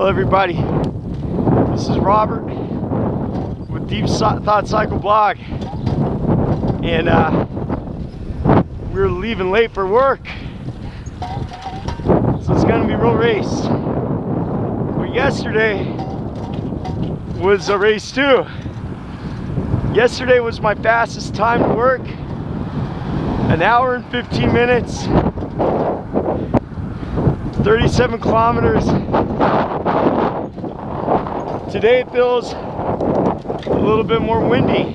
Hello everybody, this is Robert with Deep Thought Cycle blog, and we're leaving late for work, so it's gonna be a real race. But yesterday was a race too. Yesterday was my fastest time to work, 1 hour and 15 minutes, 37 kilometers. Today it feels a little bit more windy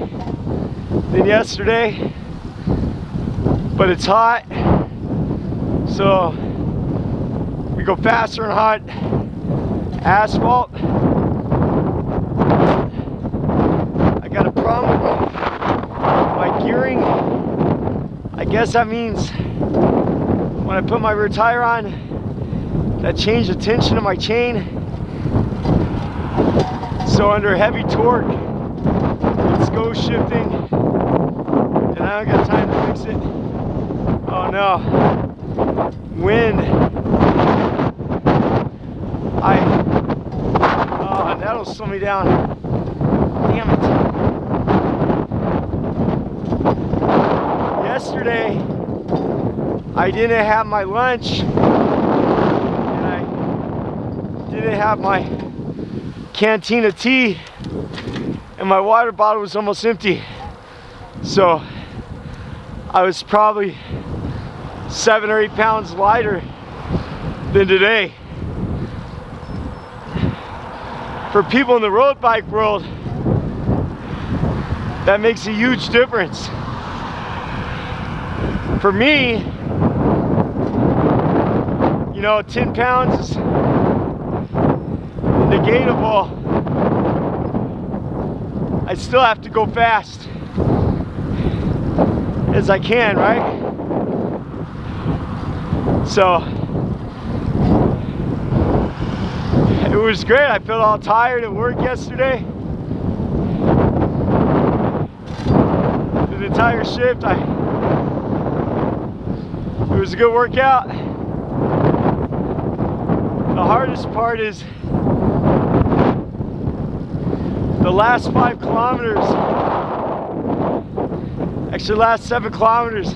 than yesterday, but it's hot, so we go faster on hot asphalt. I got a problem with my gearing. I guess that means when I put my rear tire on, that changed the tension of my chain. So under heavy torque, it's go shifting, and I don't got time to fix it. Oh no, wind. Oh, that'll slow me down. Damn it. Yesterday, I didn't have my lunch, and I didn't have my canteen of tea, and my water bottle was almost empty. So I was probably 7 or 8 pounds lighter than today. For people in the road bike world, that makes a huge difference. For me, you know, 10 pounds is negatable. I still have to go fast as I can, right? So it was great. I felt all tired at work yesterday. The entire shift, it was a good workout. The hardest part is the last 5 kilometers, actually last 7 kilometers,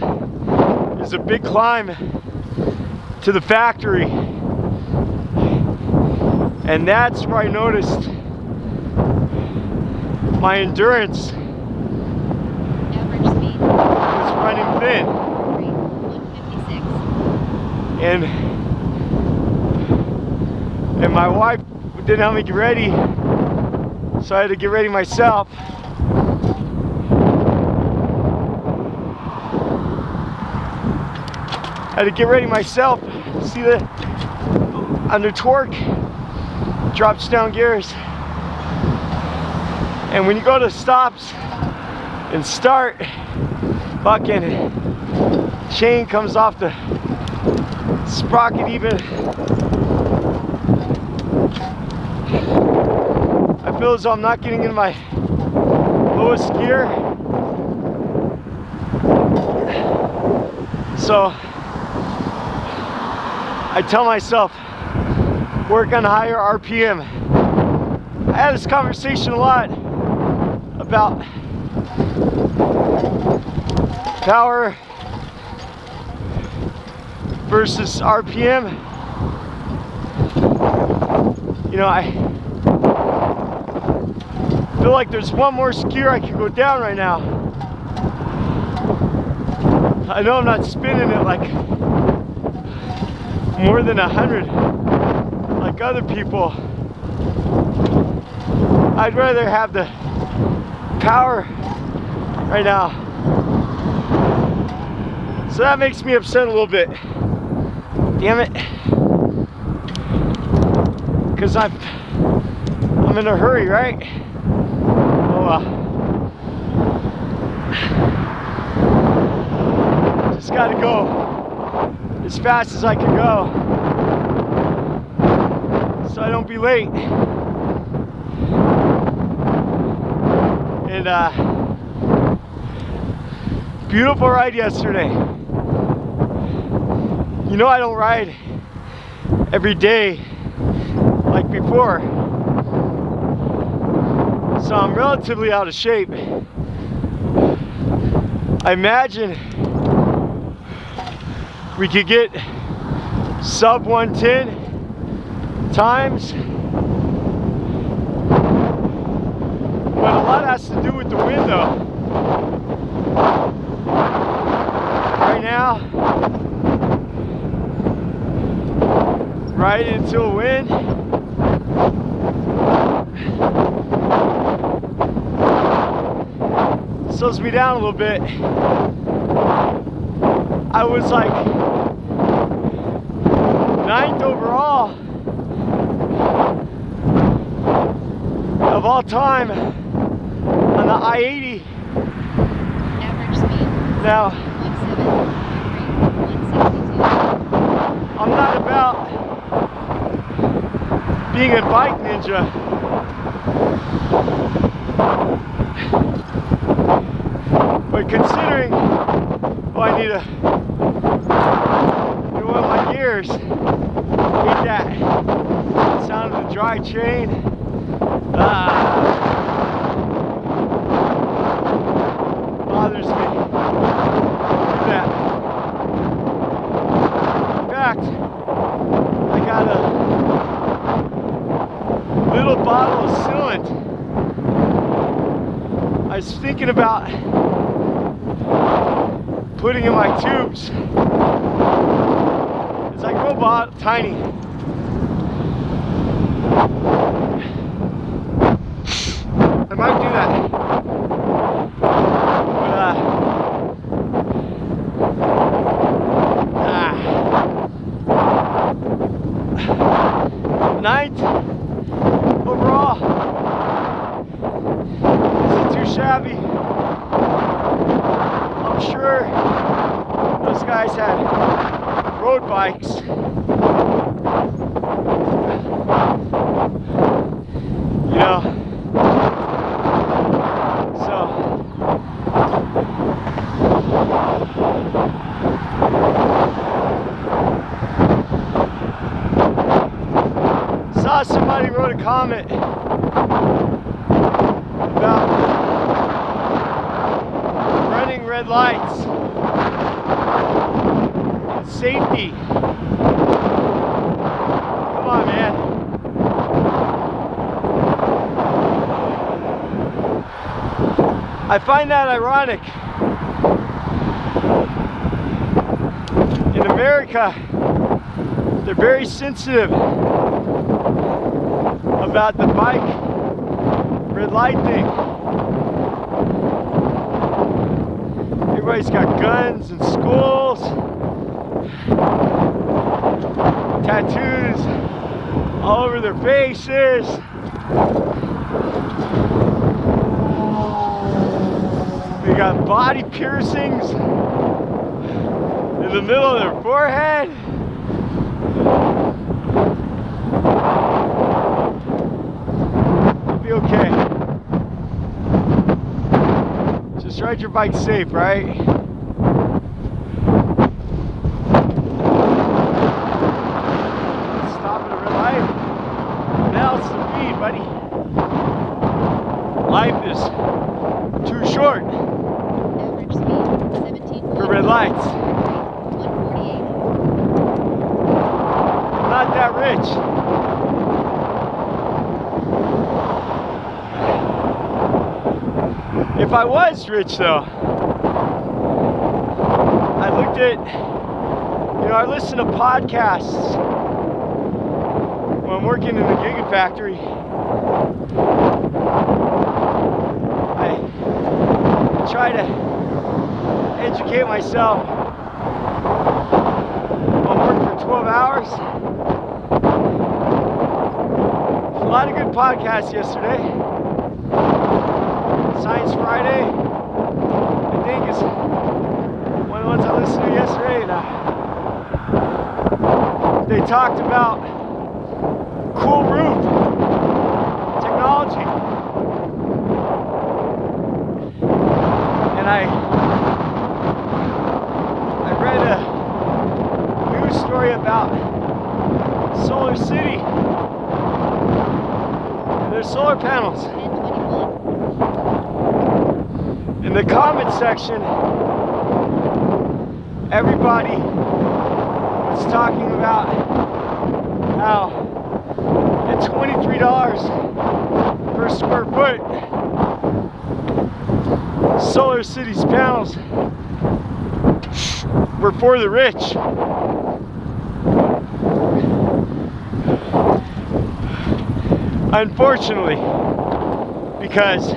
is a big climb to the factory. And that's where I noticed my endurance was running thin. And my wife didn't help me get ready, so I had to get ready myself. See the under torque, drops down gears. And when you go to stops and start, fucking chain comes off the sprocket even. I feel as though I'm not getting in my lowest gear. So I tell myself, work on higher RPM. I had this conversation a lot about power versus RPM. You know, I feel like there's one more gear I can go down right now. I know I'm not spinning it like more than 100 like other people. I'd rather have the power right now. So that makes me upset a little bit. Damn it. Because I'm in a hurry, right? Just gotta go as fast as I can go, so I don't be late. And beautiful ride yesterday. You know, I don't ride every day like before. So I'm relatively out of shape. I imagine we could get sub 110 times, but a lot has to do with the wind though. Right now, right into a wind. Slows me down a little bit. I was like 9th overall of all time on the I-80. Average speed. Now, 162. I'm not about being a bike ninja. But considering, oh, I need to do one of my gears. Hate that sound of the dry chain. Bothers me. Do that. In fact, I got a little bottle of sealant. I was thinking about putting in my tubes. It's like robot, tiny. I might do that. But 9th overall. Isn't too shabby. I'm sure those guys had road bikes. You know, so saw somebody wrote a comment about running red lights and safety. Come on, man. I find that ironic. In America, they're very sensitive about the bike red light thing. Everybody's got guns in schools, tattoos all over their faces. They got body piercings in the middle of their forehead. You'll be okay. Just ride your bike safe, right? Stop at a red light. Now it's the speed, buddy. Life is too short Average speed 17. for red lights. 148. I'm not that rich. If I was rich though, I looked at, I listen to podcasts when I'm working in the gigafactory. I try to educate myself. I'm working for 12 hours. A lot of good podcasts yesterday. Science Friday, I think, is one of the ones I listened to yesterday. And they talked about cool roof technology. And I read a news story about Solar City their solar panels. 1021. In the comment section, everybody was talking about how at $23 per square foot, Solar City's panels were for the rich. Unfortunately, because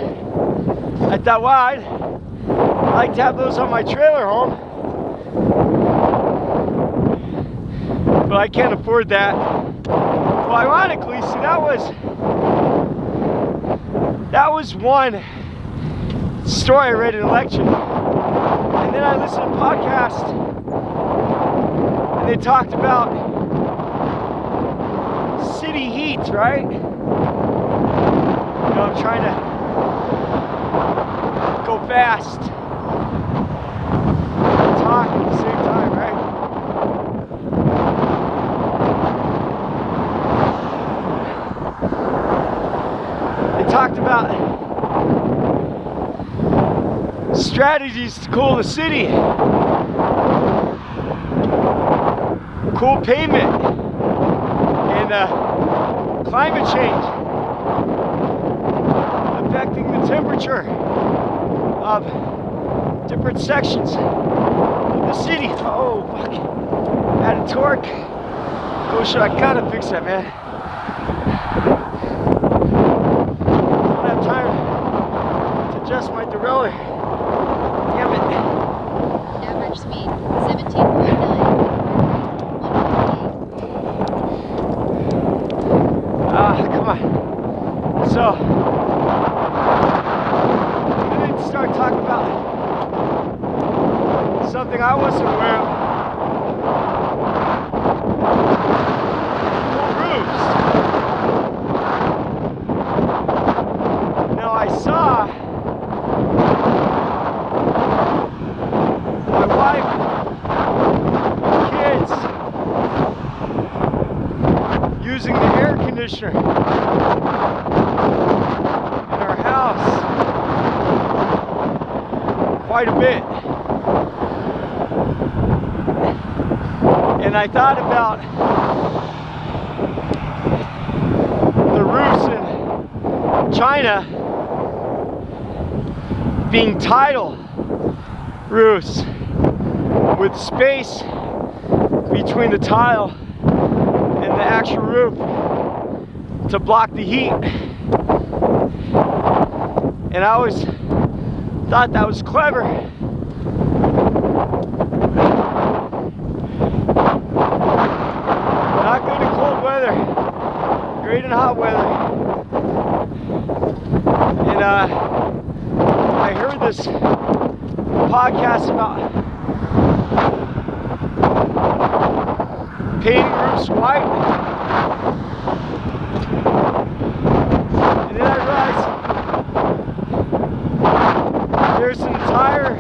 I thought, well, I'd like to have those on my trailer home, but I can't afford that. Well, ironically, see, that was one story I read in a lecture, and then I listened to a podcast, and they talked about city heat, right? You know, I'm trying to go fast, talk at the same time, right? They talked about strategies to cool the city, cool pavement, and climate change affecting the temperature of different sections of the city. Oh, fuck. Add a torque. Go, should I gotta fix that, man. Don't have time to adjust my derailleur. Damn it. Average speed 17.9. Come on. So, we need to start talking about something I wasn't aware of. Cool roofs. Now I saw my wife, kids using the air conditioner in our house quite a bit. And I thought about the roofs in China being tidal roofs with space between the tile and the actual roof to block the heat. And I always thought that was clever. Not good in cold weather, great in hot weather. And I heard this podcast about painting roofs white. And then I realized there's an entire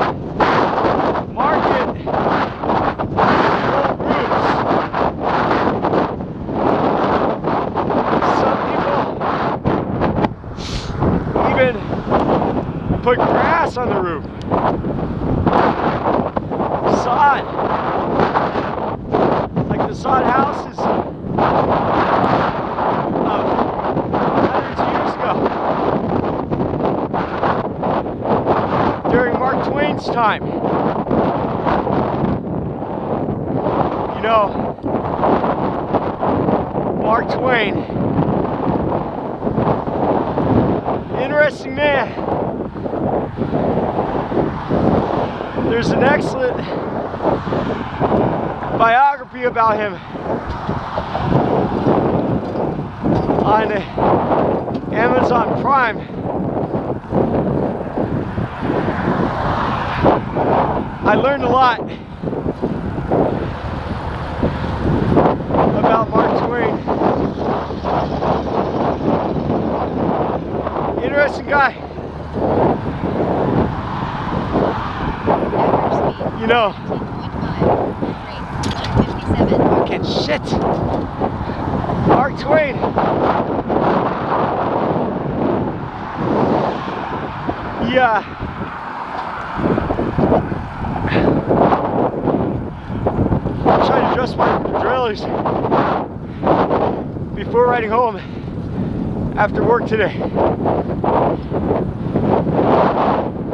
market for roofs. Some people even put grass on the roof. Sod. Like the sod houses of hundreds of years ago. During Mark Twain's time. You know, Mark Twain, interesting man. There's an excellent biography about him on Amazon Prime. I learned a lot about Mark Twain. Interesting guy. You know, fucking shit. Mark Twain trying to adjust my trailers before riding home after work today.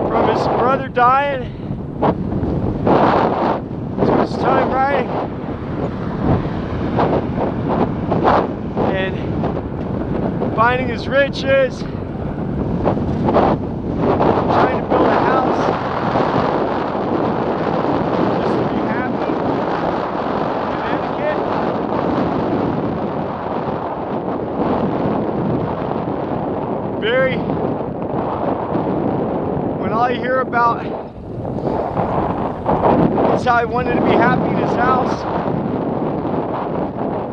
From his brother dying to his time riding and finding his riches, trying to build a house just to be happy in Connecticut. Very, when all I hear about is how he wanted to be happy in his house,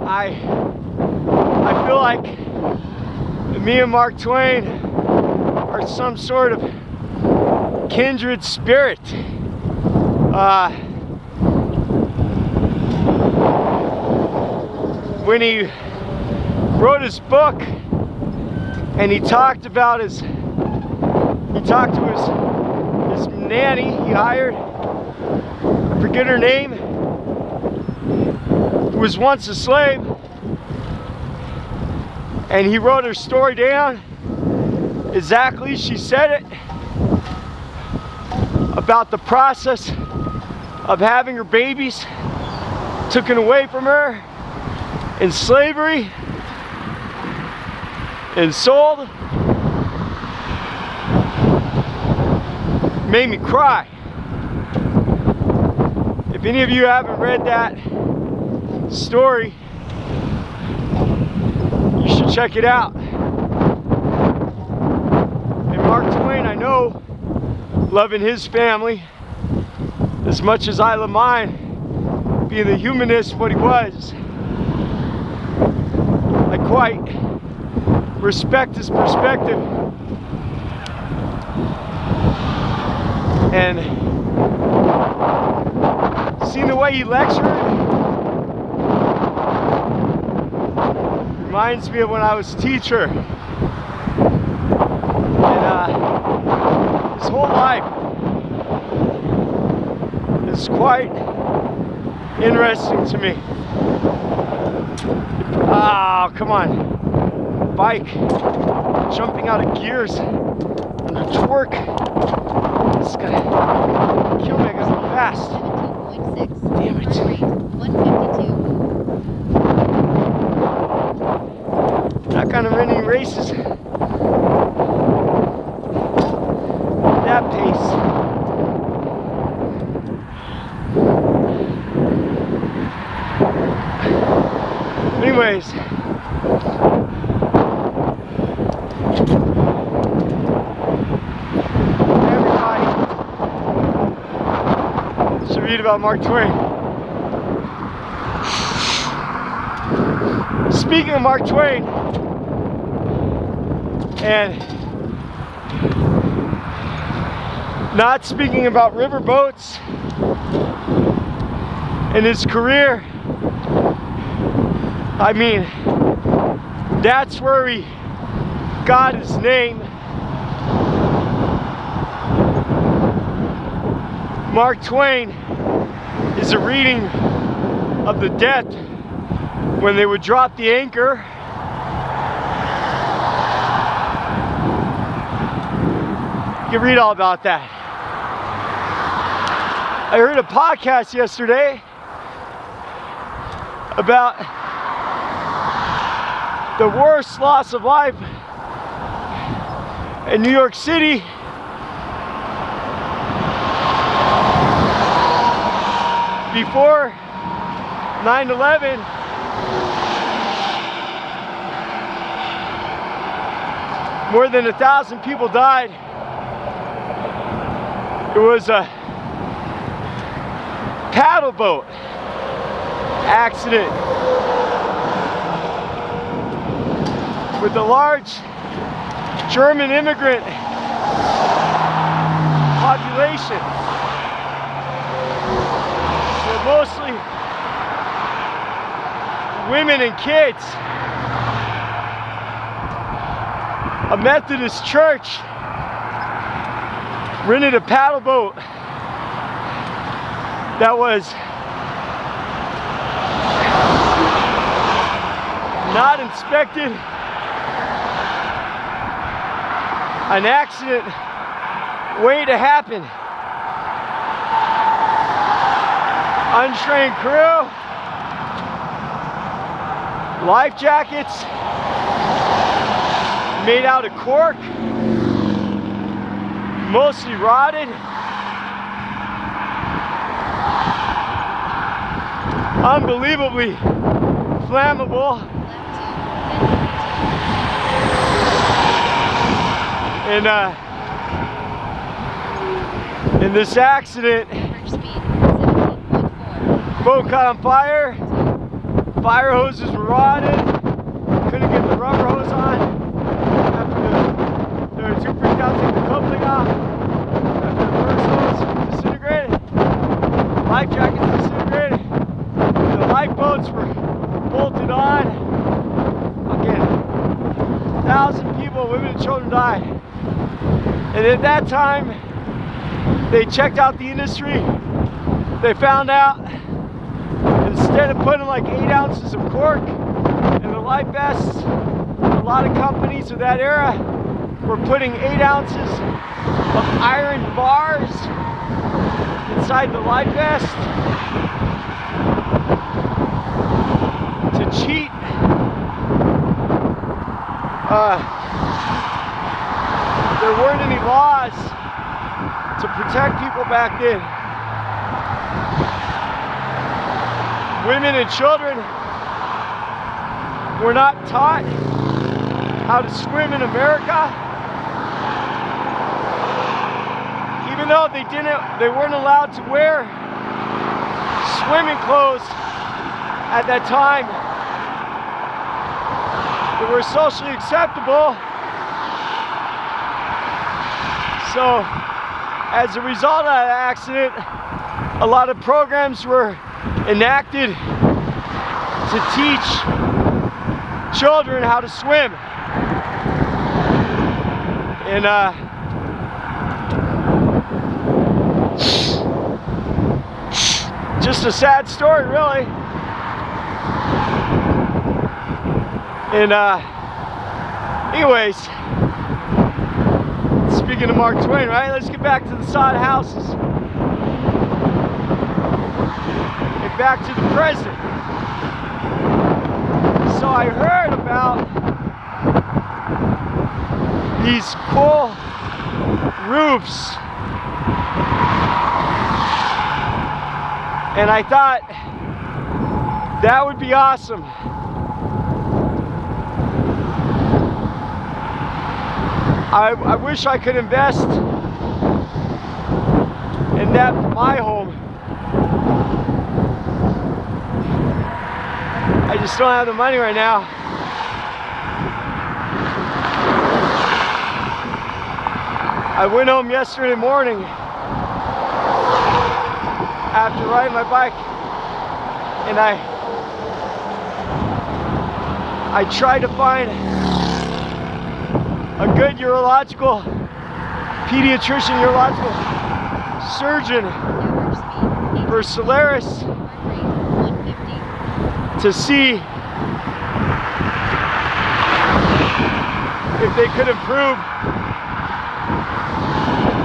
I feel like me and Mark Twain are some sort of kindred spirit. When he wrote his book and he talked about his to his nanny he hired, I forget her name, who was once a slave, and he wrote her story down exactly, she said it, about the process of having her babies taken away from her in slavery and sold. Made me cry. If any of you haven't read that story, you should check it out. And Mark Twain, I know, loving his family as much as I love mine, being the humanist what he was, I quite respect his perspective. And seeing the way he lectured reminds me of when I was a teacher. And his whole life is quite interesting to me. Oh, come on. Bike jumping out of gears under torque. It's gonna kill me because I'm fast. 17.6. Damn it. Run rate 152. Not gonna win any races at that pace. Anyways, read about Mark Twain. Speaking of Mark Twain, and not speaking about riverboats and his career, I mean, that's where he got his name. Mark Twain is a reading of the death when they would drop the anchor. You can read all about that. I heard a podcast yesterday about the worst loss of life in New York City. Before 9/11, more than 1,000 people died. It was a paddle boat accident with a large German immigrant population. Mostly women and kids. A Methodist church rented a paddle boat that was not inspected. An accident waiting to happen. Untrained crew, life jackets made out of cork, mostly rotted. Unbelievably flammable. And in this accident, boat caught on fire, fire hoses were rotted, couldn't get the rubber hose on. After they were too freaked out to take the coupling off. After the first hose disintegrated, life jackets disintegrated, the lifeboats were bolted on. Again, 1,000 people, women and children died. And at that time, they checked out the industry. They found out instead of putting like 8 ounces of cork in the life vests, a lot of companies of that era were putting 8 ounces of iron bars inside the life vest to cheat. There weren't any laws to protect people back then. Women and children were not taught how to swim in America. Even though they weren't allowed to wear swimming clothes at that time. They were socially acceptable. So, as a result of that accident, a lot of programs were enacted to teach children how to swim. And just a sad story, really. And anyways, speaking of Mark Twain, right? Let's get back to the sod houses. And back to the present. So I heard about these cool roofs. And I thought that would be awesome. I wish I could invest in that for my home. I just don't have the money right now. I went home yesterday morning after riding my bike, and I tried to find a good urological pediatrician, urological surgeon for Solaris to see if they could improve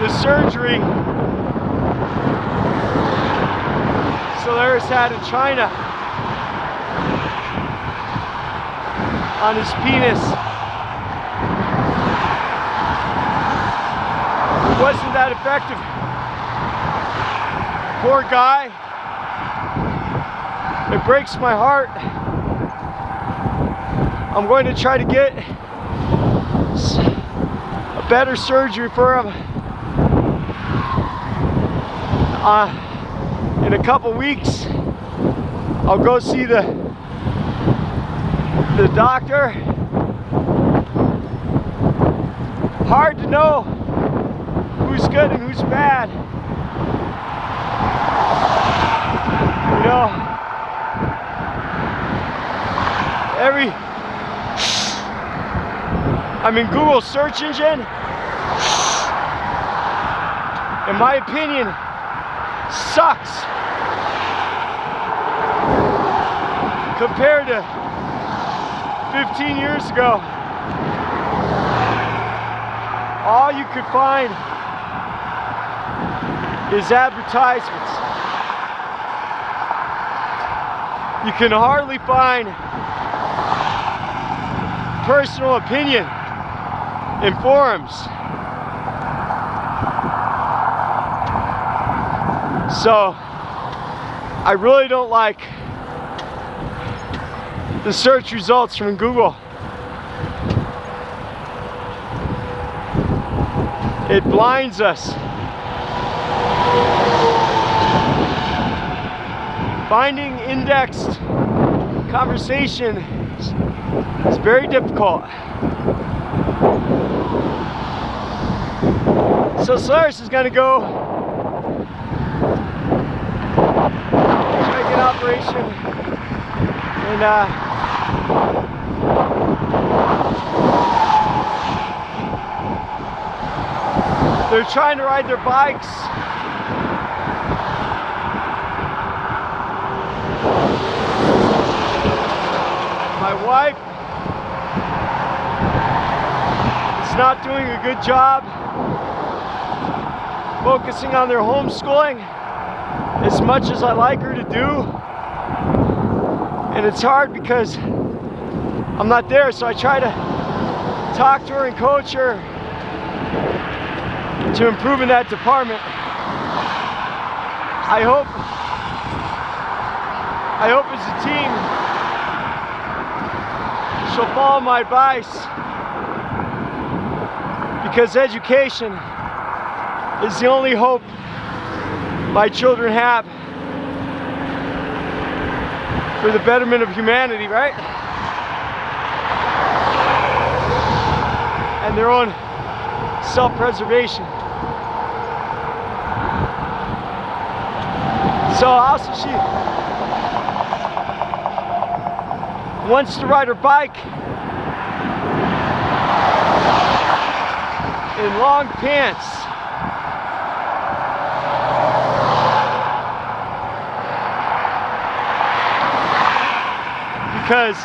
the surgery Solaris had in China on his penis. It wasn't that effective. Poor guy. It breaks my heart. I'm going to try to get a better surgery for him in a couple weeks. I'll go see the doctor. Hard to know who's good and who's bad. You know, I'm in Google search engine, in my opinion, sucks compared to 15 years ago. All you could find is advertisements. You can hardly find personal opinion in forums. So I really don't like the search results from Google. It blinds us. Finding indexed conversation is very difficult. So Solaris is going to go check an operation and they're trying to ride their bikes. My wife is not doing a good job focusing on their homeschooling as much as I like her to do. And it's hard because I'm not there, so I try to talk to her and coach her to improve in that department. I hope as a team she'll follow my advice, because education is the only hope my children have for the betterment of humanity, right? And their own self-preservation. So also she wants to ride her bike in long pants. Because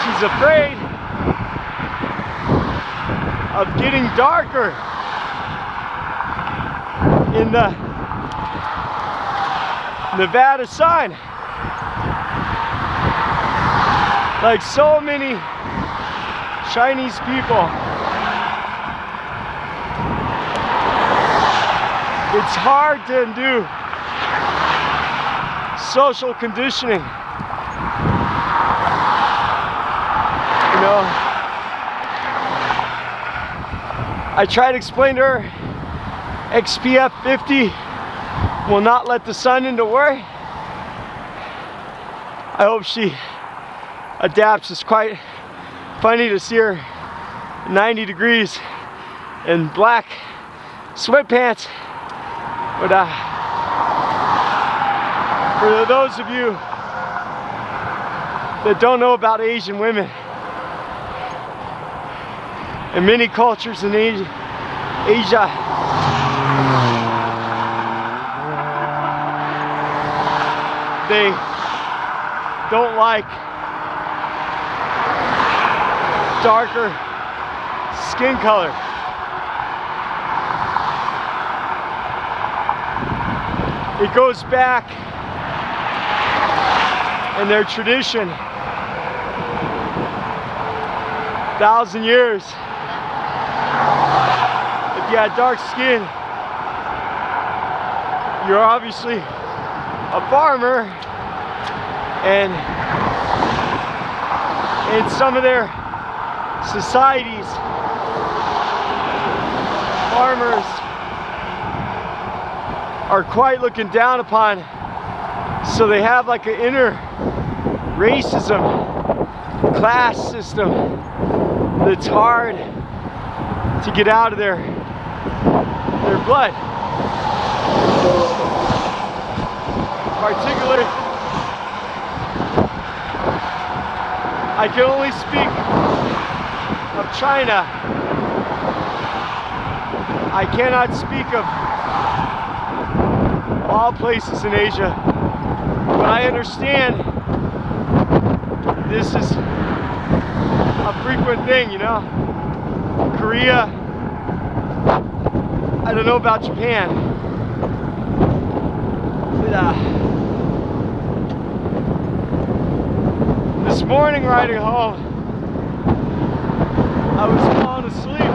she's afraid of getting darker in the Nevada sun. Like so many Chinese people, it's hard to undo social conditioning. You know, I try to explain to her XPF 50 will not let the sun into work. I hope she adapts. It's quite funny to see her 90 degrees in black sweatpants. But for those of you that don't know about Asian women, in many cultures in Asia, they don't like darker skin color. It goes back in their tradition 1,000 years. If you had dark skin, you're obviously a farmer, and in some of their societies, farmers are quite looking down upon, so they have like an inner racism, class system that's hard to get out of their blood. Particularly, I can only speak of China. I cannot speak of all places in Asia, but I understand this is a frequent thing, you know. Korea, I don't know about Japan, but this morning riding home, I was falling asleep.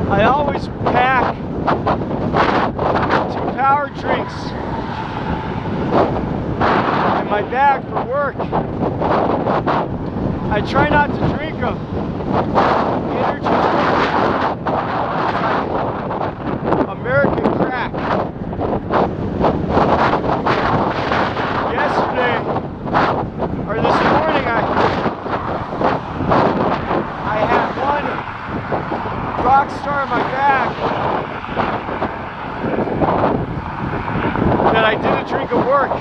I always pack 2 power drinks in my bag for work. I try not to drink them. Energy drinks, like American crack. Yesterday, or this morning, I had one Rockstar in my bag that I didn't drink at work.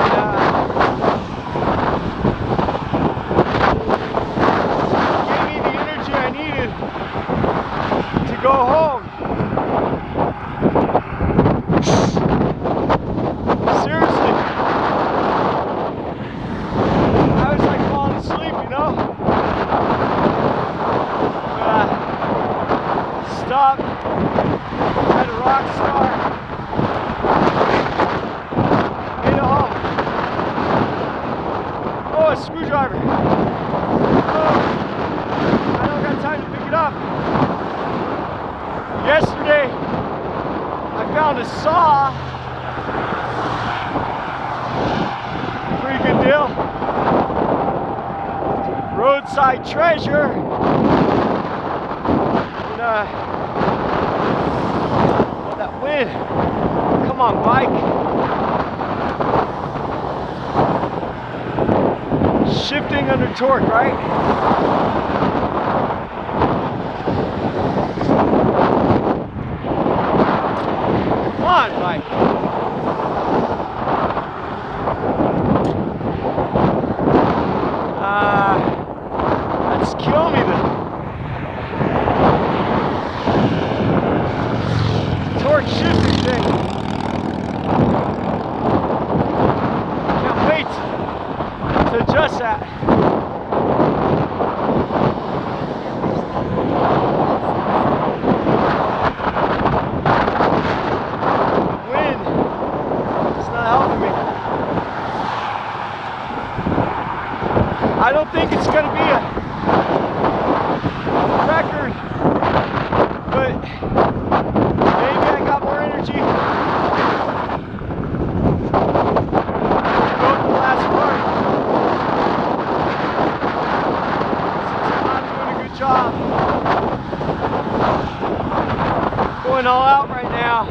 And, gave me the energy I needed to go home. Seriously. I was like falling asleep, you know? Stop at a Rockstar. Made it home. Oh, a screwdriver. Oh, I don't got time to pick it up. Yesterday, I found a saw. Pretty good deal. Roadside treasure. And, oh, that wind. Come on, bike. Shifting under torque, right? Come on, bike. Let's kill me then. Torque shifting thing. Can't wait to adjust that. The wind is not helping me. I don't think it's going to be a record, but maybe I got more energy to go to the last part. Since I'm not doing a good job going all out right now.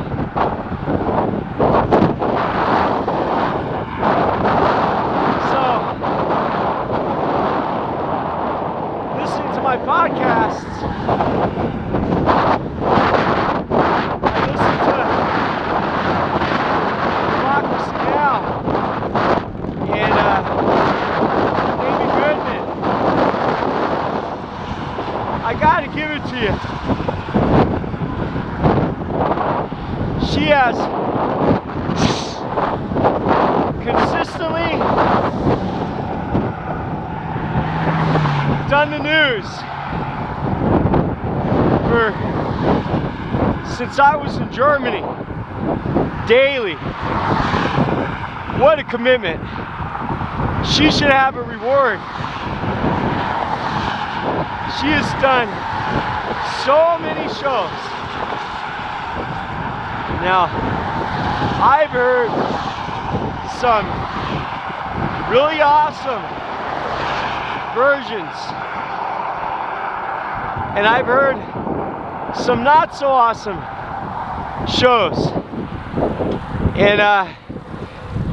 My podcasts. I listen to Democracy Now! And Amy Goodman. I gotta give it to you. She has consistently done the news since I was in Germany, daily. What a commitment. She should have a reward. She has done so many shows. Now, I've heard some really awesome versions, and I've heard some not so awesome shows. And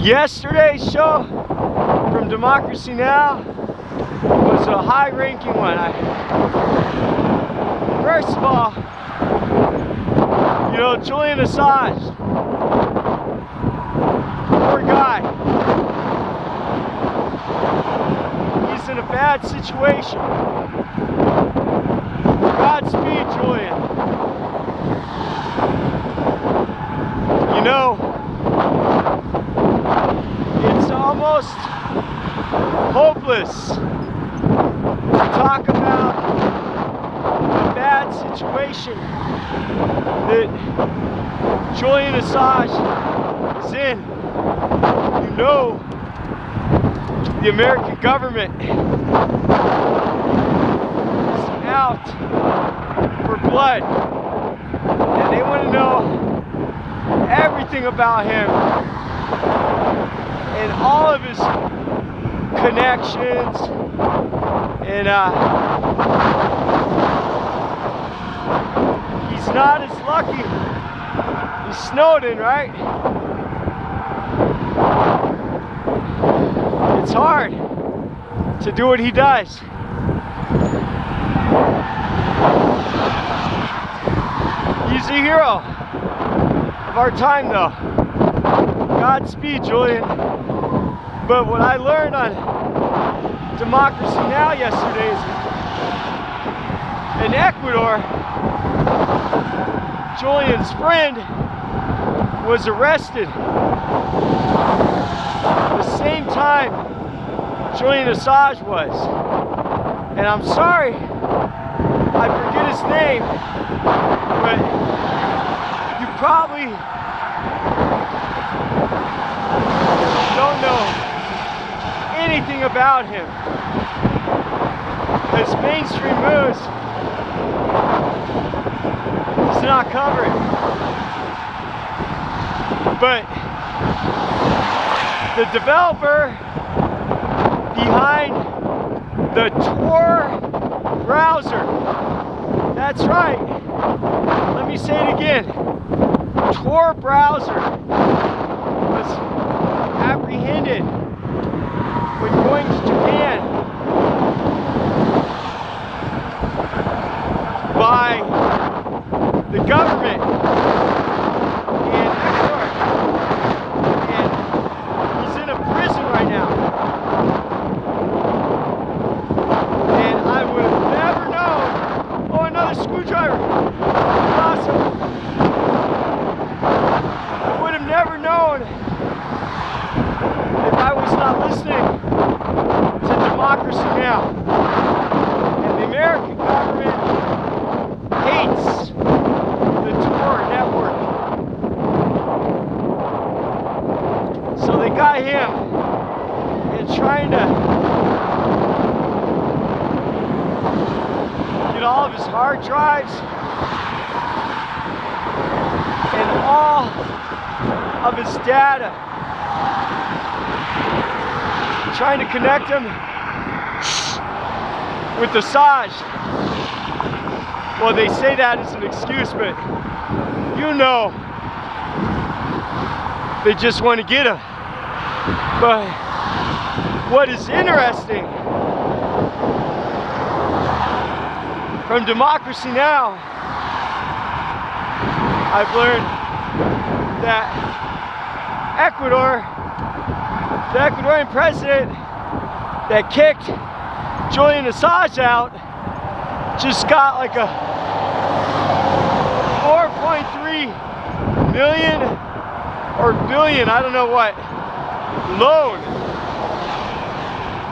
yesterday's show from Democracy Now! Was a high-ranking one. First of all, you know, Julian Assange, poor guy. He's in a bad situation. Godspeed, Julian. You know, it's almost hopeless to talk about the bad situation that Julian Assange is in. You know, the American government is out for blood, and they want to know everything about him and all of his connections, and he's not as lucky as Snowden, right? It's hard to do what he does. He's a hero of our time, though. Godspeed, Julian. But what I learned on Democracy Now! Yesterday is in Ecuador, Julian's friend was arrested the same time Julian Assange was. And I'm sorry, I forget his name, but you probably don't know anything about him, because mainstream news does not cover it. But the developer behind the Tor browser, that's right, let me say it again, Tor browser was apprehended when going to Japan by the government in Ecuador, and he's in a prison right now. And I would have never known. Oh, another screwdriver! Awesome. I would have never known if I was not listening to Democracy Now! And the American government hates the Tor network. So they got him and trying to get all of his hard drives and all of his data, trying to connect him with Assange. Well, they say that as an excuse, but you know they just want to get him. But what is interesting from Democracy Now! I've learned that Ecuador, the Ecuadorian president that kicked Julian Assange out, just got like a 4.3 million or billion, I don't know what, loan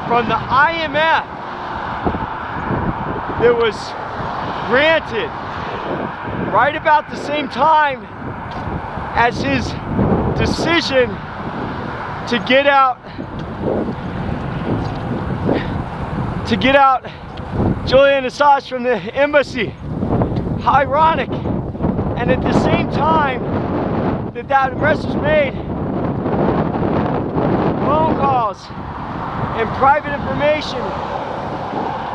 from the IMF that was granted right about the same time as his decision to get out Julian Assange from the embassy. How ironic. And at the same time that arrest was made, phone calls and private information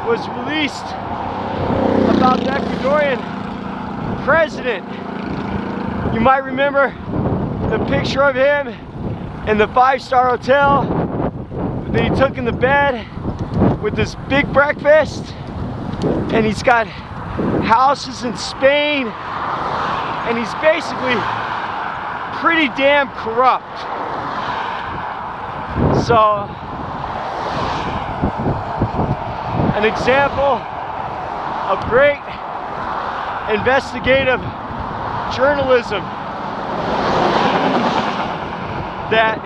was released about the Ecuadorian president. You might remember the picture of him in the 5-star hotel that he took in the bed with this big breakfast, and he's got houses in Spain, and he's basically pretty damn corrupt. So an example of great investigative journalism that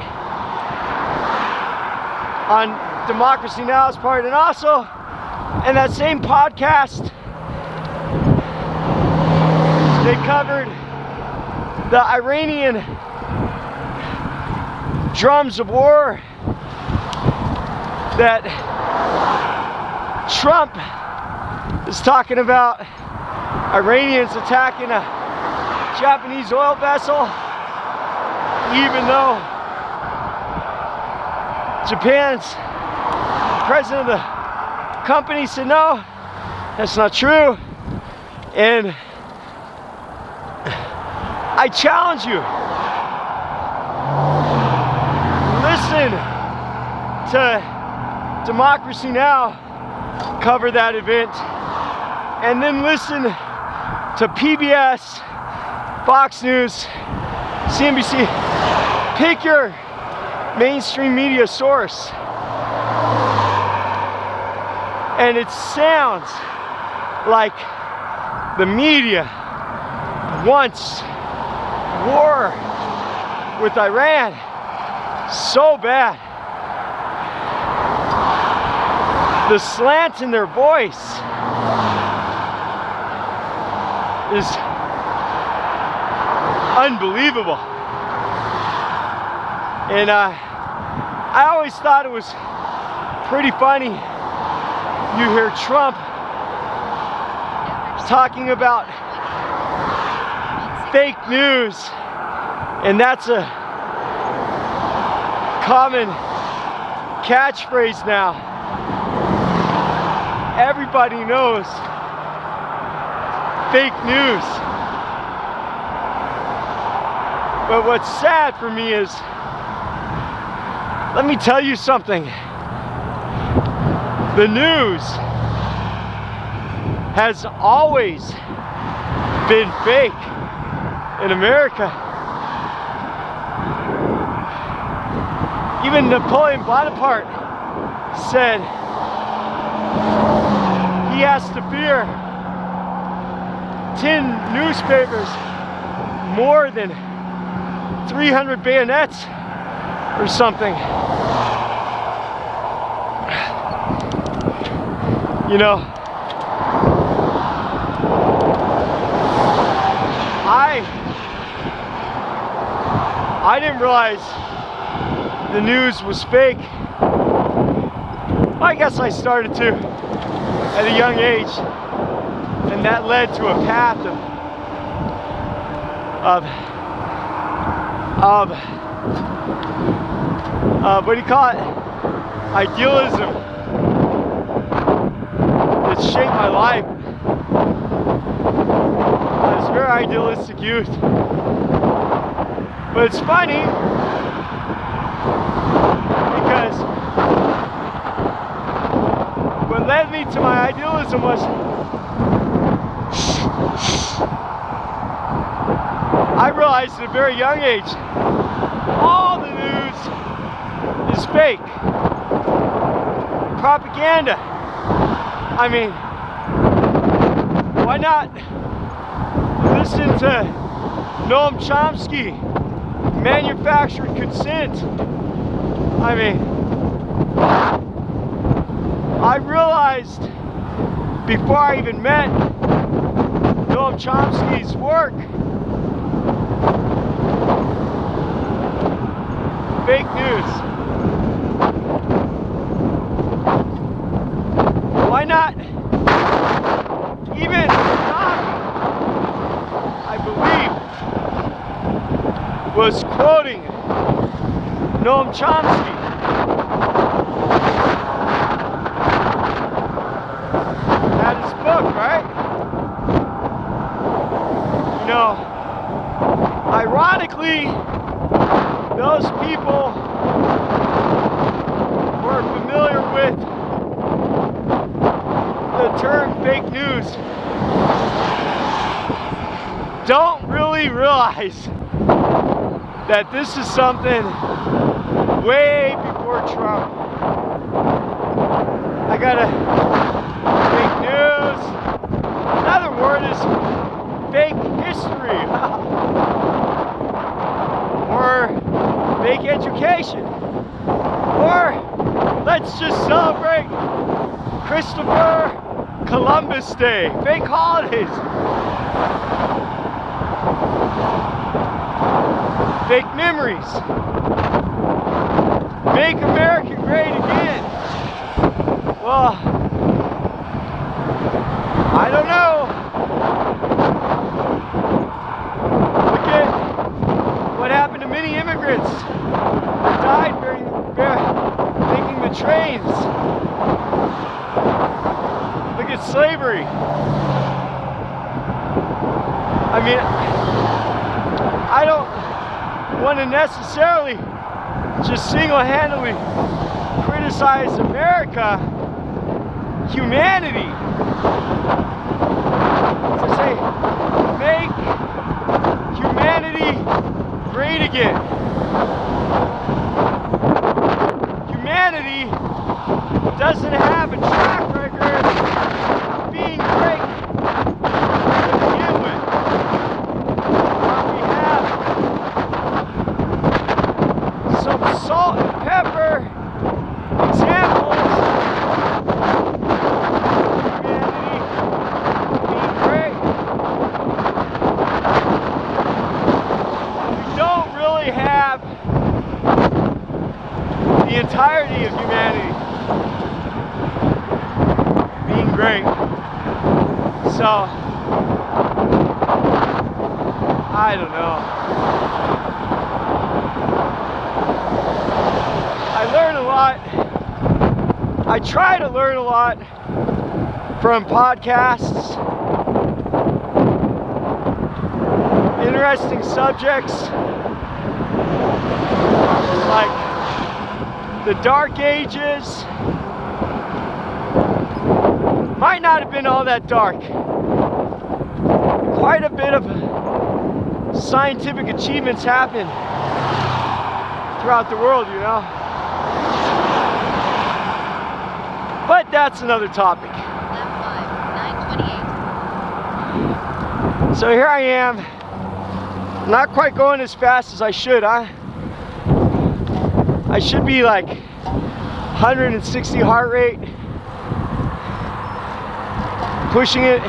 on Democracy Now's part, and also in that same podcast they covered the Iranian drums of war that Trump is talking about Iranians attacking a Japanese oil vessel, even though Japan's president of the company said no, that's not true. And I challenge you, listen to Democracy Now! Cover that event, and then listen to PBS, Fox News, CNBC. Pick your mainstream media source, and it sounds like the media wants war with Iran so bad. The slant in their voice is unbelievable. And I always thought it was pretty funny. You hear Trump talking about fake news, and that's a common catchphrase now. Everybody knows fake news. But what's sad for me is, let me tell you something. The news has always been fake in America. Even Napoleon Bonaparte said he has to fear 10 newspapers more than 300 bayonets or something. You know, I didn't realize the news was fake. Well, I guess I started to at a young age, and that led to a path of what do you call it? Idealism that shaped my life. I was a very idealistic youth. But it's funny because what led me to my idealism was I realized at a very young age all the news is fake. Propaganda. I mean, why not listen to Noam Chomsky, manufactured consent? I mean, I realized before I even met Noam Chomsky's work, fake news. Why not even I believe was quoting Noam Chomsky. At his book, right? You know, ironically, those people who are familiar with the term fake news don't really realize that this is something way before Trump. I gotta Another word is fake history or fake education, or let's just celebrate Christopher Columbus Day, fake holidays, fake memories, make America great again. Well, I don't know. Look at what happened to many immigrants that died making the trains. Look at slavery. I mean, I don't want to necessarily just single-handedly criticize America, humanity. So say, make humanity great again. Humanity doesn't have a track record of being great to begin with. But we have some salt and pepper examples of humanity being great. We don't really have the entirety of humanity being great. So, I don't know. I learn a lot. I try to learn a lot from podcasts, interesting subjects like the Dark Ages. Might not have been all that dark. Quite a bit of scientific achievements happen throughout the world, you know. But that's another topic. Lap 5, 928. So here I am, not quite going as fast as I should, huh? I should be like 160 heart rate, pushing it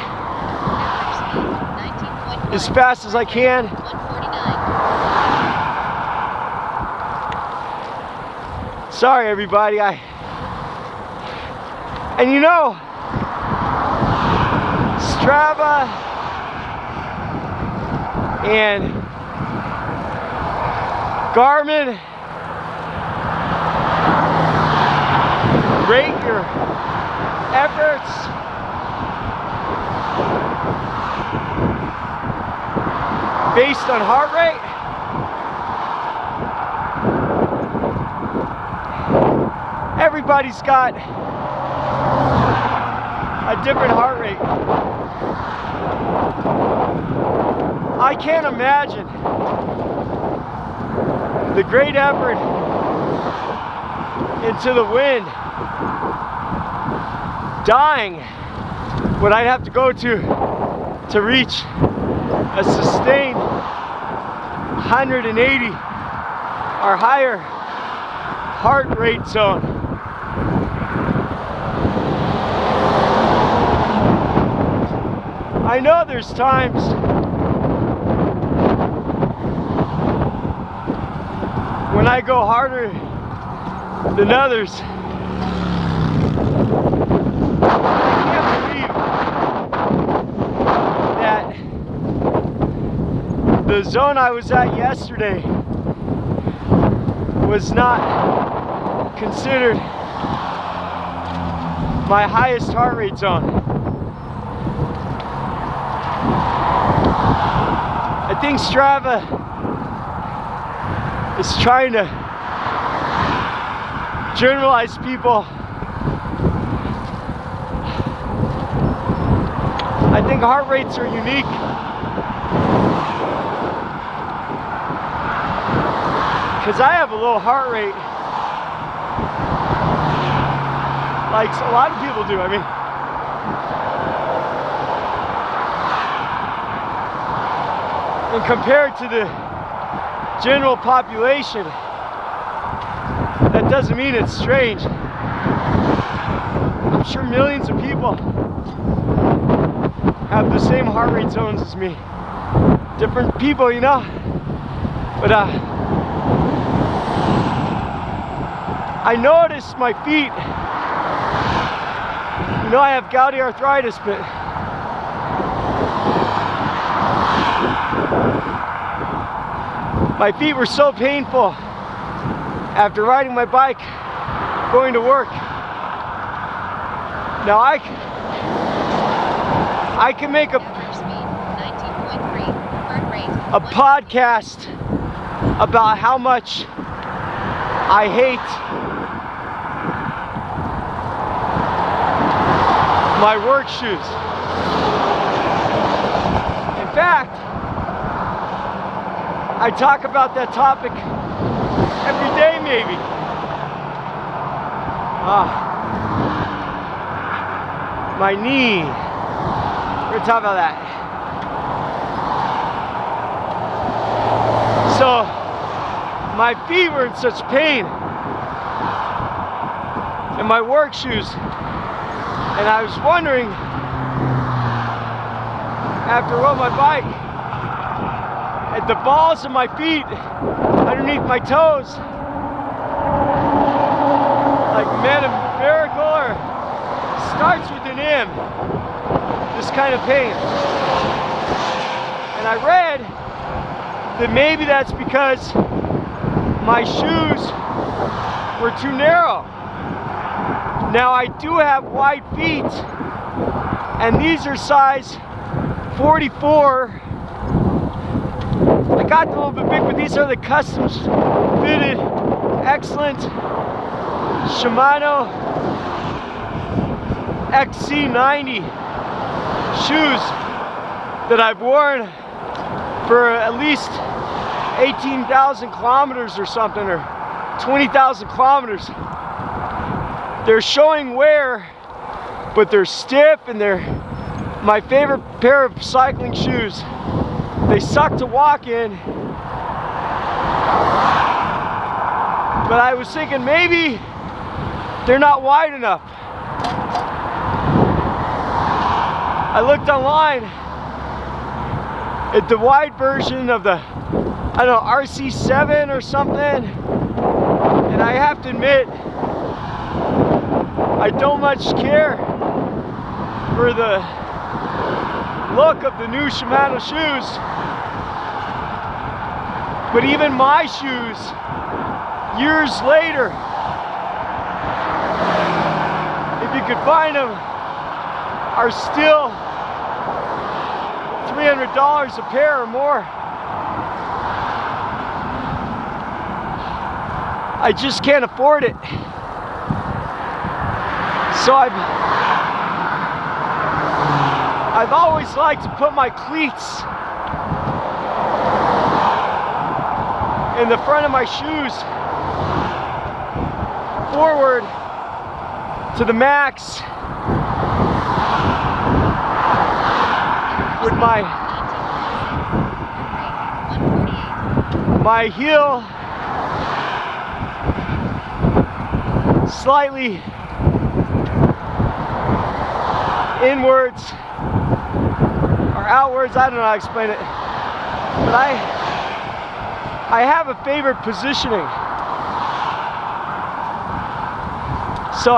as fast as I can. 149. Sorry everybody, and you know, Strava and Garmin rate your efforts based on heart rate. Everybody's got a different heart rate. I can't imagine the great effort into the wind, dying what I'd have to go to reach a sustained 180 or higher heart rate zone. I know there's times when I go harder than others. I can't believe that the zone I was at yesterday was not considered my highest heart rate zone. I think Strava is trying to generalize people. I think heart rates are unique. Because I have a low heart rate, like a lot of people do. I mean, And compared to the general population, that doesn't mean it's strange. I'm sure millions of people have the same heart rate zones as me. Different people, you know. But I noticed my feet. You know, I have gouty arthritis, but my feet were so painful after riding my bike, going to work. Now I can make a podcast about how much I hate my work shoes. In fact, I talk about that topic every day, maybe. My knee. We're gonna talk about that. So, my feet were in such pain in my work shoes. And I was wondering, after I rode my bike, at the balls of my feet, underneath my toes, like metaphorical or starts with an M, this kind of pain. And I read that maybe that's because my shoes were too narrow. Now I do have wide feet, and these are size 44. I got a little bit big, but these are the custom fitted, excellent Shimano XC90 shoes that I've worn for at least 18,000 kilometers or something, or 20,000 kilometers. They're showing wear, but they're stiff, and they're my favorite pair of cycling shoes. They suck to walk in, but I was thinking maybe they're not wide enough. I looked online at the wide version of the, I don't know, RC7 or something, and I have to admit, I don't much care for the look of the new Shimano shoes. But even my shoes, years later, if you could find them, are still $300 a pair or more. I just can't afford it. So I've always liked to put my cleats in the front of my shoes forward to the max with my heel slightly inwards or outwards. I don't know how to explain it, but I have a favorite positioning. So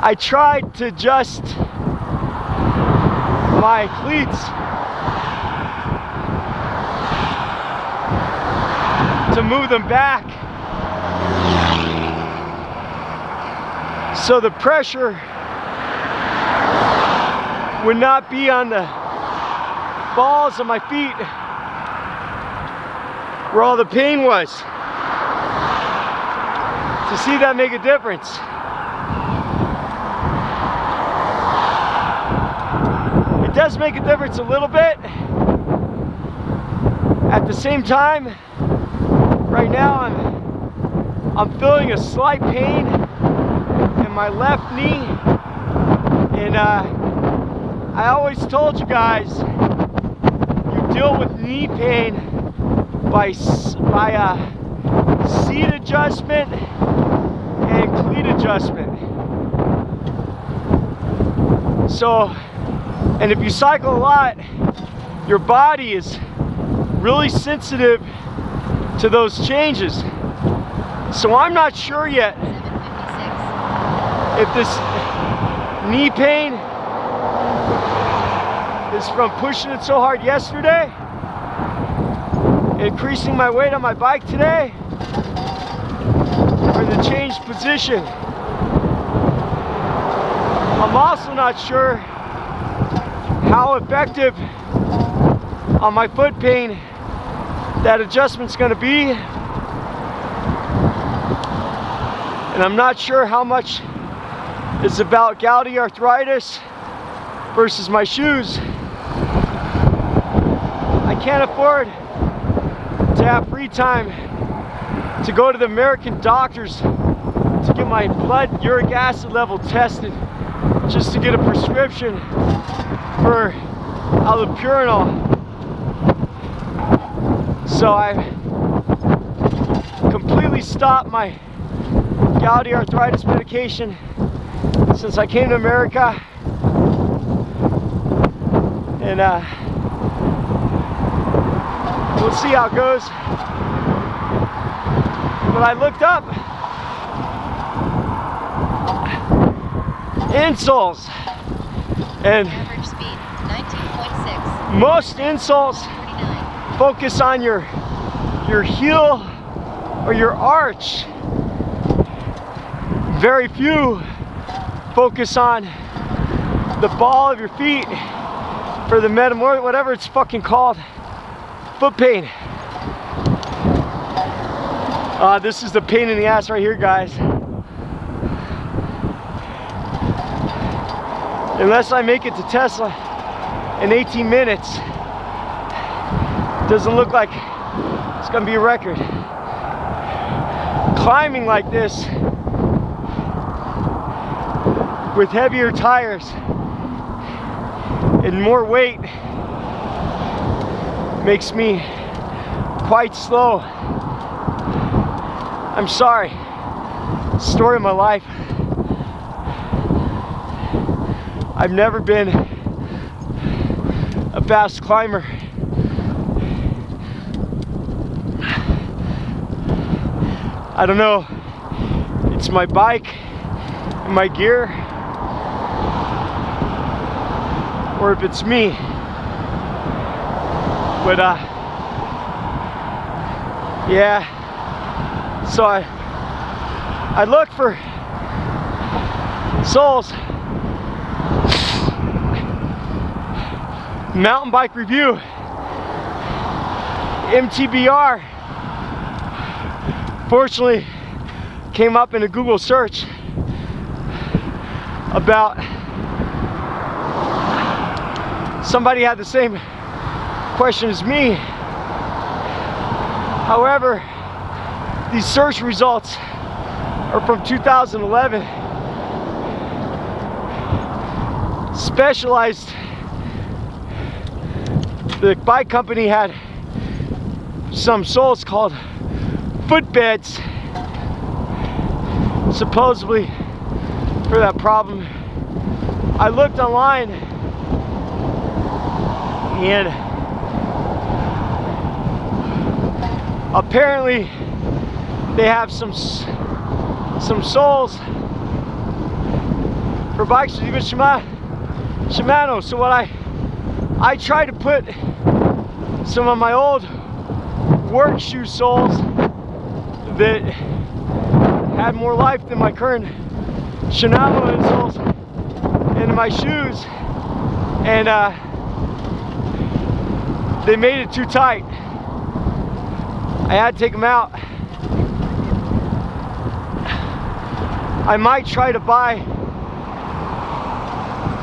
I tried to adjust my cleats to move them back so the pressure would not be on the balls of my feet where all the pain was. To see that make a difference. It does make a difference a little bit. At the same time, right now I'm feeling a slight pain in my left knee, and I always told you guys deal with knee pain by seat adjustment and cleat adjustment. So, and if you cycle a lot, your body is really sensitive to those changes. So I'm not sure yet if this knee pain is from pushing it so hard yesterday, increasing my weight on my bike today, or the changed position. I'm also not sure how effective on my foot pain that adjustment's going to be, and I'm not sure how much is about gouty arthritis versus my shoes. I can't afford to have free time to go to the American doctors to get my blood uric acid level tested, just to get a prescription for allopurinol. So I completely stopped my gouty arthritis medication since I came to America, and we'll see how it goes. But I looked up insoles, and Average speed 19.6. most insoles 49. focus on your heel or your arch. Very few focus on the ball of your feet for the metamorph, whatever it's fucking called, foot pain. This is the pain in the ass right here, guys. Unless I make it to Tesla in 18 minutes, doesn't look like it's gonna be a record. Climbing like this with heavier tires and more weight makes me quite slow. I'm sorry. Story of my life. I've never been a fast climber. I don't know. It's my bike and my gear, or if it's me. But yeah. So I looked for soles. Mountain Bike Review, MTBR, fortunately came up in a Google search about, somebody had the same question as me. However, these search results are from 2011. Specialized, the bike company had some soles called footbeds, supposedly for that problem. I looked online, and apparently they have some soles for bikes, even Shimano. So what I tried to put some of my old work shoe soles that had more life than my current Shimano insoles into my shoes, and they made it too tight. I had to take them out. I might try to buy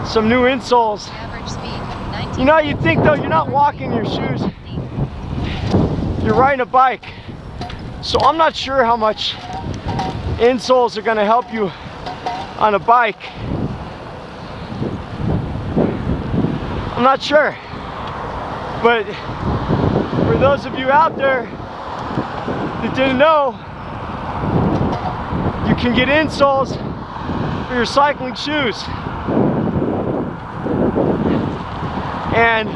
some new insoles. Average speed 19. You know, you'd think though, you're not walking in your shoes, you're riding a bike. So I'm not sure how much insoles are gonna help you on a bike. I'm not sure. But for those of you out there that didn't know, you can get insoles for your cycling shoes. And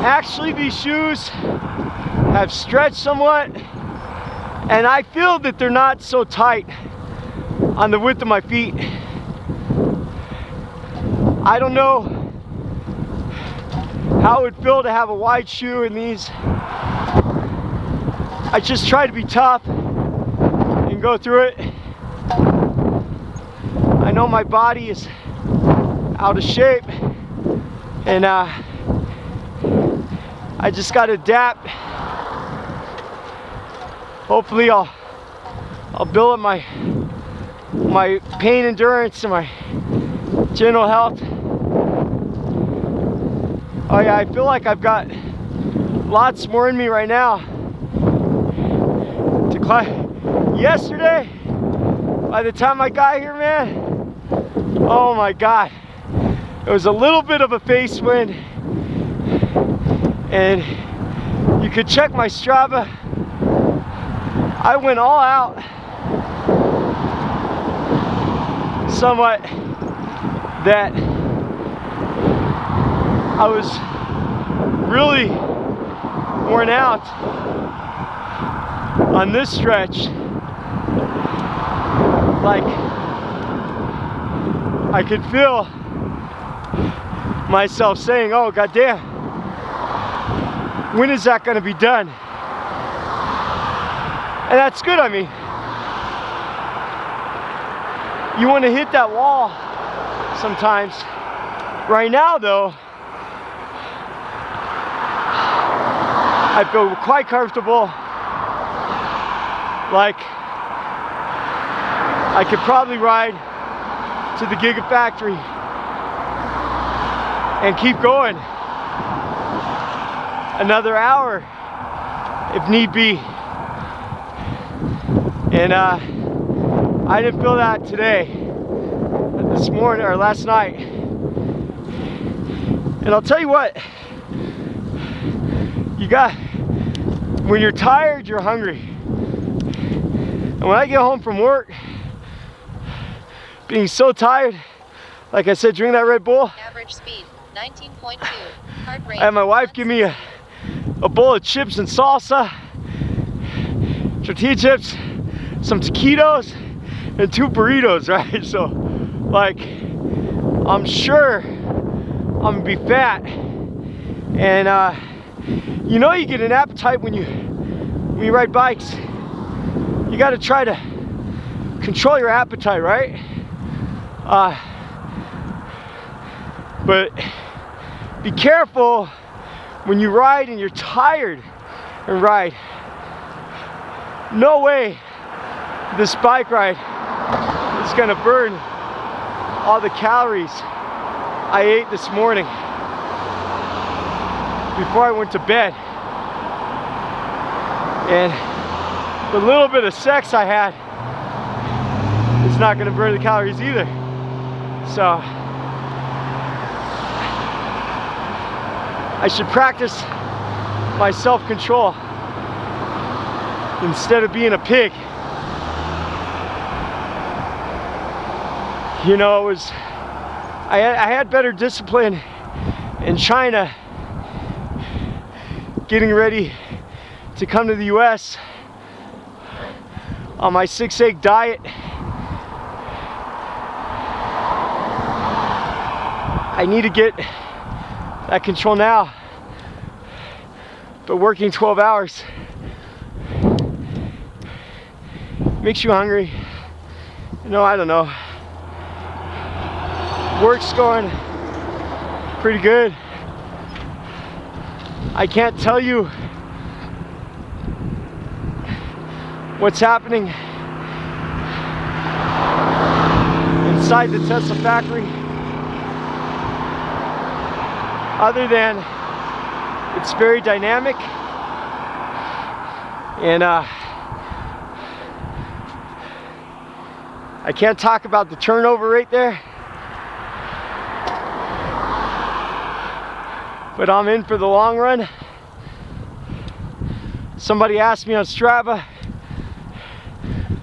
actually these shoes have stretched somewhat, and I feel that they're not so tight on the width of my feet. I don't know how it would feel to have a wide shoe in these. I just try to be tough and go through it. I know my body is out of shape, and I just got to adapt. Hopefully I'll build up my pain endurance and my general health. Oh yeah, I feel like I've got lots more in me right now to climb. Yesterday, by the time I got here, man, oh my God, it was a little bit of a face wind, and you could check my Strava. I went all out somewhat, that I was really worn out on this stretch. Like, I could feel myself saying, oh goddamn, when is that gonna be done? And that's good. I mean, you want to hit that wall sometimes. Right now though, I feel quite comfortable. Like, I could probably ride to the gigafactory and keep going another hour if need be. And I didn't feel that today, this morning or last night. And I'll tell you what, you got, when you're tired, you're hungry. And when I get home from work, being so tired, like I said, drink that Red Bull. Average speed 19.2. Heart rate. I had my wife give me a bowl of chips and salsa, tortilla chips, some taquitos, and 2 burritos, right? So, like, I'm sure I'm gonna be fat. And you know, you get an appetite when you ride bikes. You got to try to control your appetite, right? But be careful when you ride and you're tired and ride. No way this bike ride is gonna burn all the calories I ate this morning before I went to bed. And the little bit of sex I had is not gonna burn the calories either. So I should practice my self-control instead of being a pig. You know, I had better discipline in China, getting ready to come to the US on my 6-egg diet. I need to get that control now, but working 12 hours makes you hungry. You know, I don't know. Work's going pretty good. I can't tell you what's happening inside the Tesla factory, other than it's very dynamic, and I can't talk about the turnover rate there, but I'm in for the long run. Somebody asked me on Strava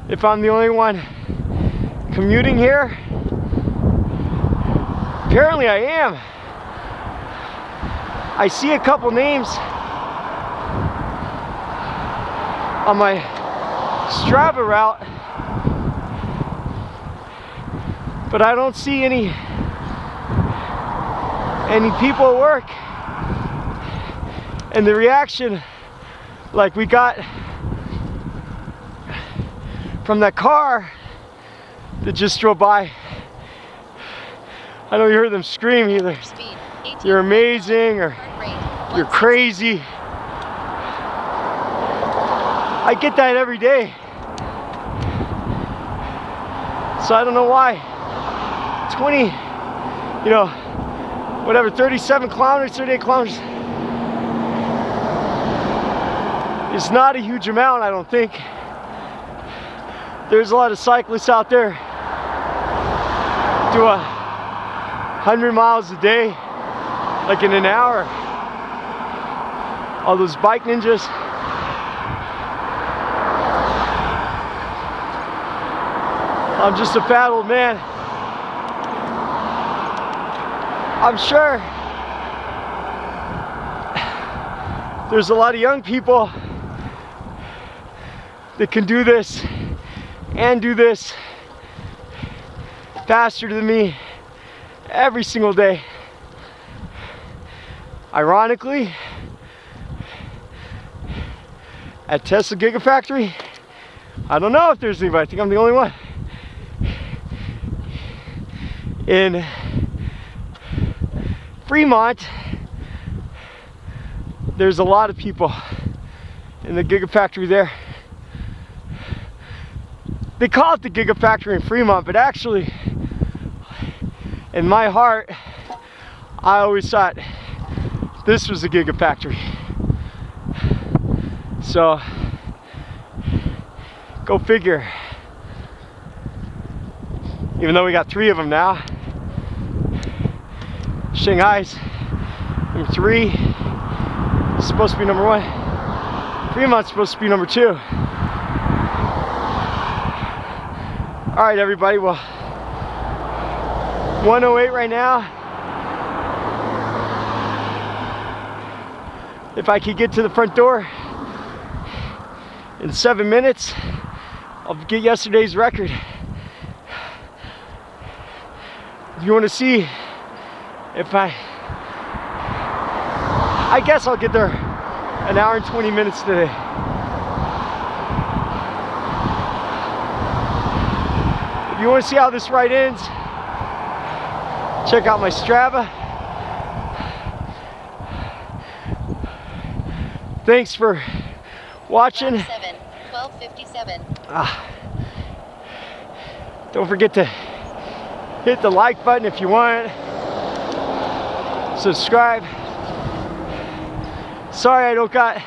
if I'm the only one commuting here. Apparently I am. I see a couple names on my Strava route, but I don't see any people at work. And the reaction like we got from that car that just drove by, I know you heard them scream either, "You're amazing," or "You're crazy." I get that every day. So I don't know why 20, you know, whatever, 37 kilometers, 38 kilometers. It's not a huge amount, I don't think. There's a lot of cyclists out there do 100 miles a day, like in an hour. All those bike ninjas. I'm just a fat old man. I'm sure there's a lot of young people that can do this and do this faster than me every single day. Ironically, at Tesla Gigafactory, I don't know if there's anybody. I think I'm the only one. In Fremont, there's a lot of people in the Gigafactory there. They call it the Gigafactory in Fremont, but actually, in my heart, I always thought this was a Gigafactory. So, go figure. Even though we got 3 of them now. Shanghai's number 3. It's supposed to be number 1. Fremont's supposed to be number 2. All right, everybody. Well, 1:08 right now. If I could get to the front door in 7 minutes, I'll get yesterday's record. If you want to see if I guess I'll get there an hour and 20 minutes today. If you want to see how this ride ends, check out my Strava. Thanks for watching. 12:57. Don't forget to hit the like button if you want. Subscribe. Sorry I don't got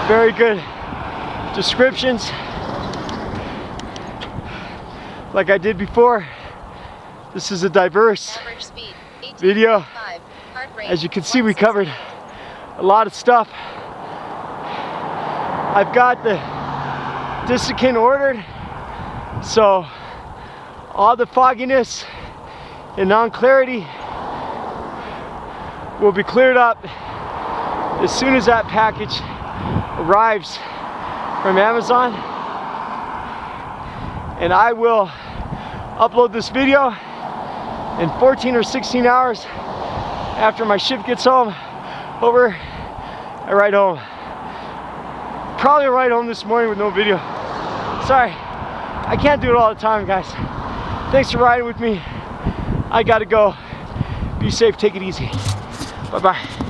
very good descriptions like I did before. This is a diverse video. As you can see, we covered a lot of stuff. I've got the desiccant ordered, so all the fogginess and non-clarity will be cleared up as soon as that package arrives from Amazon. And I will upload this video in 14 or 16 hours after my ship gets home. Over, I ride home. Probably ride home this morning with no video. Sorry, I can't do it all the time, guys. Thanks for riding with me. I gotta go. Be safe, take it easy. Bye-bye.